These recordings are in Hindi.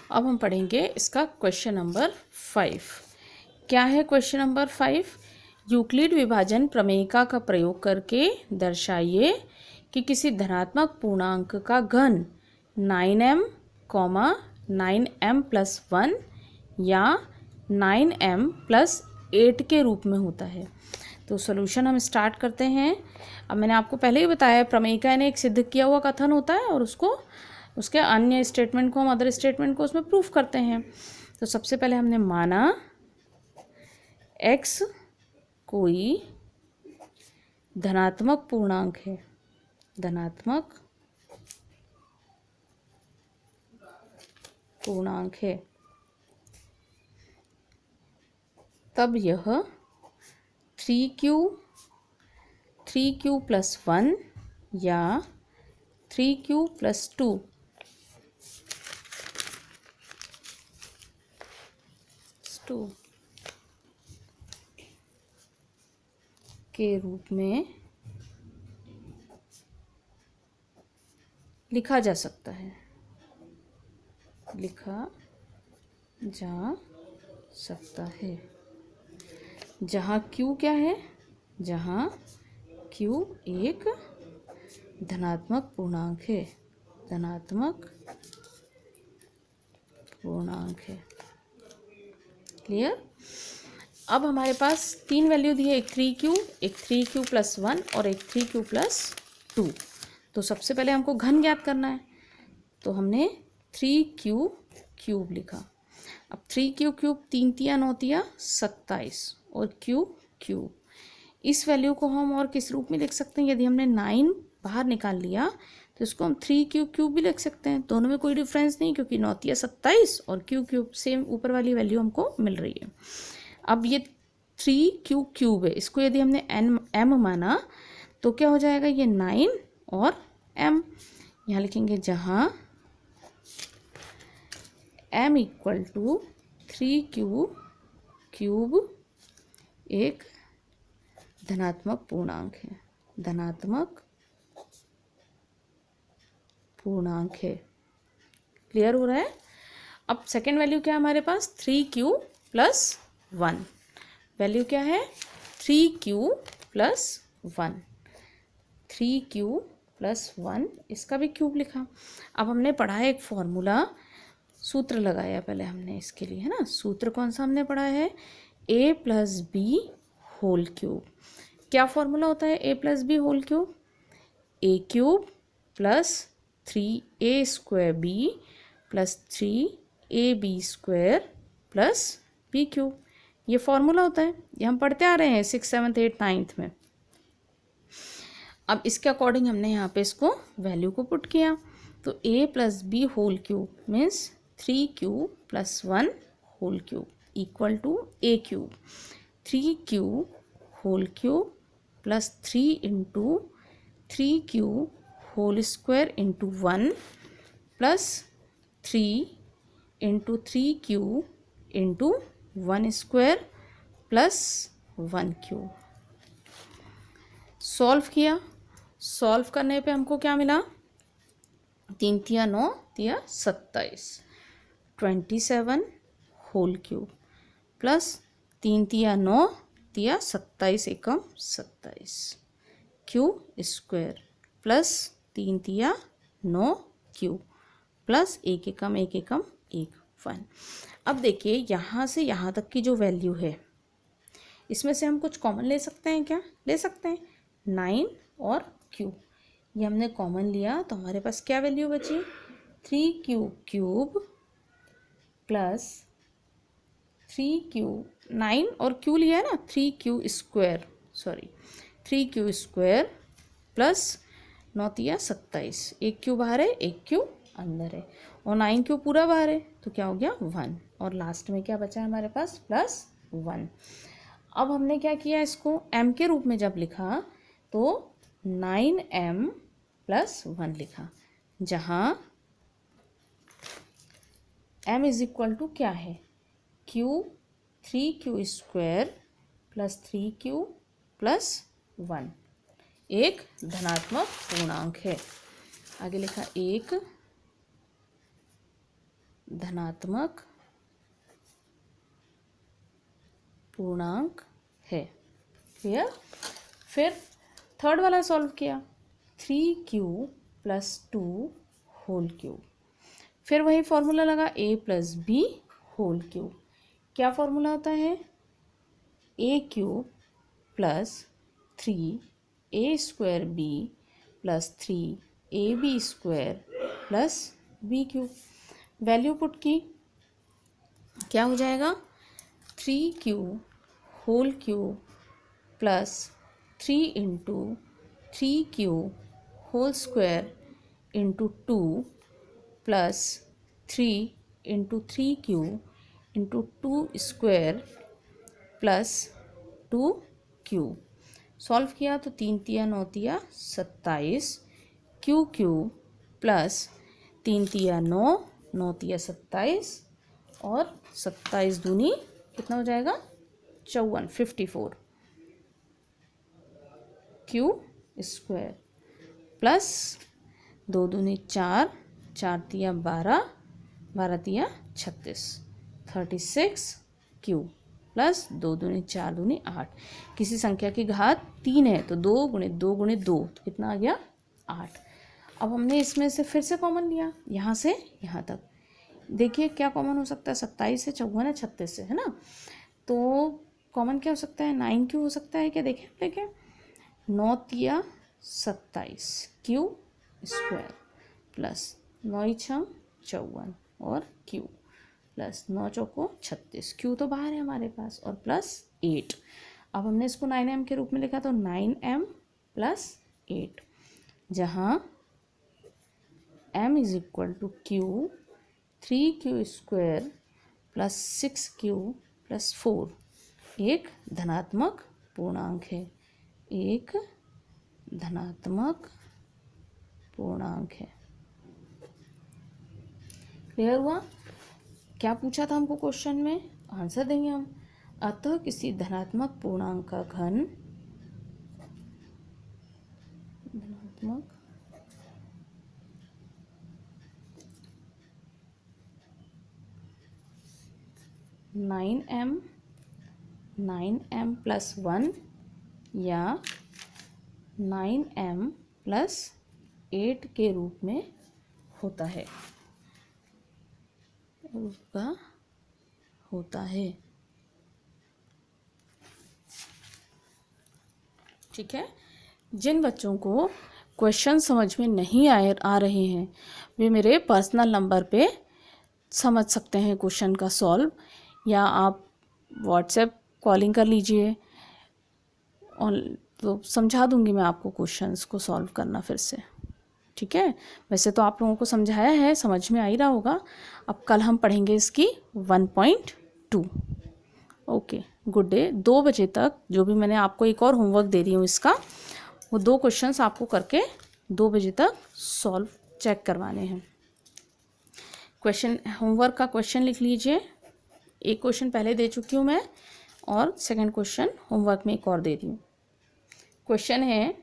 अब हम पढ़ेंगे इसका क्वेश्चन नंबर 5। क्या है क्वेश्चन नंबर 5? यूक्लिड विभाजन प्रमेयिका का प्रयोग करके दर्शाइए कि किसी धनात्मक पूर्णांक का घन 9m, 9m प्लस 1 या 9m प्लस 8 के रूप में होता है। तो सॉल्यूशन हम स्टार्ट करते हैं। अब मैंने आपको पहले ही बताया, प्रमेयिका ने एक सिद्ध किया हुआ कथन होता है और उसके अन्य स्टेटमेंट को हम अदर स्टेटमेंट को उसमें प्रूफ करते हैं। तो सबसे पहले हमने माना x कोई धनात्मक पूर्णांक है, धनात्मक पूर्णांक है, तब यह 3q प्लस 1 या 3q प्लस 2 के रूप में लिखा जा सकता है, लिखा जा सकता है। जहाँ q क्या है? जहाँ q एक धनात्मक पूर्णांक है, धनात्मक पूर्णांक है। क्लियर? अब हमारे पास 3 वैल्यू दी है, एक 3q, एक 3q प्लस 1 और एक 3q प्लस 2। तो सबसे पहले हमको घन ज्ञात करना है, तो हमने 3q क्यूब लिखा। अब 3q क्यूब 3 तिया 9 तिया 27 और q क्यूब। इस वैल्यू को हम और किस रूप में लिख सकते हैं? यदि हमने 9 बाहर निकाल लिया तो इसको हम 3q क्यूब भी लिख सकते हैं। दोनों में कोई डिफरेंस नहीं, क्योंकि 9 तिया 27 और q क्यूब सेम ऊपर वाली वैल्यू हमको मिल रही है। अब ये 3q क्यूब है, इसको यदि हमने m माना तो क्या हो जाएगा? ये 9 और m। यहाँ लिखेंगे जहाँ m equal to 3q cube एक धनात्मक पूर्णांक है, धनात्मक पूर्णांक है। क्लियर हो रहा है? अब सेकेंड वैल्यू क्या है हमारे पास? 3q plus 1। वैल्यू क्या है? 3q प्लस 1, 3q प्लस 1, इसका भी क्यूब लिखा। अब हमने पढ़ा है एक फॉर्मूला, सूत्र लगाया पहले हमने इसके लिए, है ना। सूत्र कौन सा हमने पढ़ा है? a plus B whole cube. क्या फॉर्मूला होता है a plus B whole cube? a cube plus 3a square b plus 3ab square plus b cube. ये फॉर्मूला होता है, ये हम पढ़ते आ रहे हैं 6th 7th 8th 9th में। अब इसके अकॉर्डिंग हमने यहाँ पे इसको वैल्यू को पुट किया, तो a plus B whole cube means 3q plus 1 whole cube equal to a cube, 3q whole cube plus 3 into 3q whole square into 1 plus 3 into 3q into 1 square plus 1 cube. Solve किया, सॉल्व करने पे हमको क्या मिला? 3 तिया 9 तिया 27, 27 होल क्यूब प्लस 3 तिया 9 तिया 27 एकम 27 क्यूब स्क्वायर प्लस 3 तिया 9 क्यूब प्लस 1 एकम 1 एकम 1 1। अब देखिए यहाँ से यहाँ तक की जो वैल्यू है, इसमें से हम कुछ कॉमन ले सकते हैं क्या? ले सकते हैं, 9 और q। ये हमने कॉमन लिया तो हमारे पास क्या वैल्यू बची? 3q क्यूब प्लस 3q, 9 और q लिया है ना, 3q square, sorry 3q square plus 9 तिया 27, एक क्यू बाहर है एक क्यू अंदर है और 9q पूरा बाहर है, तो क्या हो गया? 1। और लास्ट में क्या बचा है हमारे पास? प्लस 1। अब हमने क्या किया? इसको m के रूप में जब लिखा तो 9m प्लस 1 लिखा, जहाँ m इज इक्वल टू क्या है? q 3q square plus 3q plus 1, एक धनात्मक पूर्णांक है। आगे लिखा एक धनात्मक पूर्णांक है। क्लियर। फिर थर्ड वाला सॉल्व किया, 3q + 2 होल क्यूब। फिर वही फॉर्मूला लगा a + b होल क्यूब। क्या फॉर्मूला होता है, a³ + 3a² b + 3ab² + b³। Value put की, क्या हो जाएगा, 3q whole cube + 3 × 3q whole square × 2 + 3 × 3q × 2 square + 2q। Solve किया तो 3 × 9 = 27 q³ + 3 × 9 9 × 27 और 27 दूनी कितना हो जाएगा, 54 54 q² प्लस 2 दूनी 4 4 × 12 12 × 36 36 q प्लस 2 दूनी 4 दूनी 8। किसी संख्या की घात 3 है तो 2 × 2 × 2 तो कितना आ गया, 8। अब हमने इसमें से फिर से कॉमन लिया, यहाँ से यहाँ तक। देखिए क्या कॉमन हो सकता है, 27 से, 54 है, 36 से, है ना। तो कॉमन क्या हो सकता है, 9q हो सकता है क्या, देखें 9 × 27 q² प्लस 9 × 6 54 और q प्लस 9 × 4 36, q तो बाहर है हमारे पास, और प्लस 8। अब हमने इसको 9m के रूप में लिखा तो 9m + 8, जहाँ m = q 3q² + 6q + 4 एक धनात्मक पूर्णांक है, एक धनात्मक पूर्णांक है। क्लियर हुआ। क्या पूछा था हमको क्वेश्चन में, आंसर देंगे हम। अतः किसी धनात्मक पूर्णांक का घन, धनात्मक 9m + 1 या 9m + 8 के रूप में होता है, ठीक है। जिन बच्चों को क्वेश्चन समझ में नहीं आ रहे हैं वे मेरे पर्सनल नंबर पे समझ सकते हैं क्वेश्चन का सॉल्व, या आप व्हाट्सएप कॉलिंग कर लीजिए और तो समझा दूंगी मैं आपको क्वेश्चंस को सॉल्व करना फिर से, ठीक है। वैसे तो आप लोगों को समझाया है, समझ में आ ही रहा होगा। अब कल हम पढ़ेंगे इसकी 1.2। Okay, good day. 2 बजे तक जो भी मैंने आपको एक और होमवर्क दे रही हूँ इसका, वो 2 क्वेश्चंस आपको करके 2 बजे तक सॉल्व चेक करवाने हैं। क्वेश्चन, होमवर्क का क्वेश्चन लिख लीजिए। एक क्वेश्चन पहले दे चुकी हूँ मैं, और सेकंड क्वेश्चन होमवर्क में एक और दे दी हूँ। क्वेश्चन है,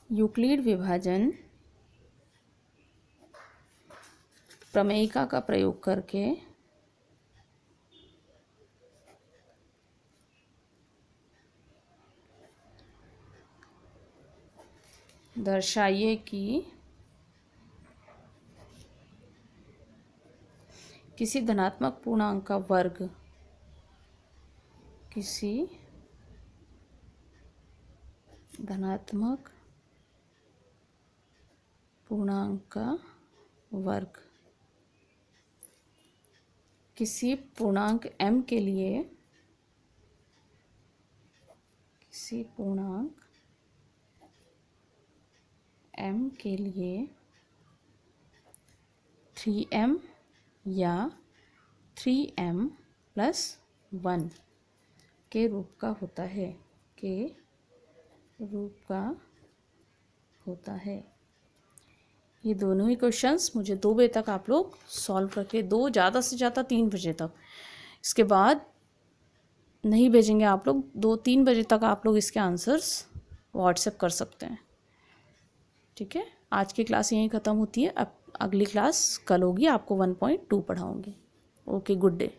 यूक्लिड विभाजन प्रमेयिका का प्रयोग करके दर्शाइए कि किसी धनात्मक पूर्णांक का वर्ग किसी धनात्मक पूर्णांक का वर्ग किसी पूर्णांक m के लिए, किसी पूर्णांक m के लिए 3m या 3m + 1 के रूप का होता है, के रूप का होता है। ये दोनों ही क्वेश्चंस मुझे 2 बजे तक आप लोग सॉल्व करके दो, ज़्यादा से ज़्यादा 3 बजे तक। इसके बाद नहीं भेजेंगे आप लोग, 2-3 बजे तक आप लोग इसके आंसर्स व्हाट्सएप कर सकते हैं, ठीक है। आज की क्लास यहीं ख़त्म होती है। अब अगली क्लास कल होगी, आपको 1.2 पढ़ाऊँगी। Okay, good day.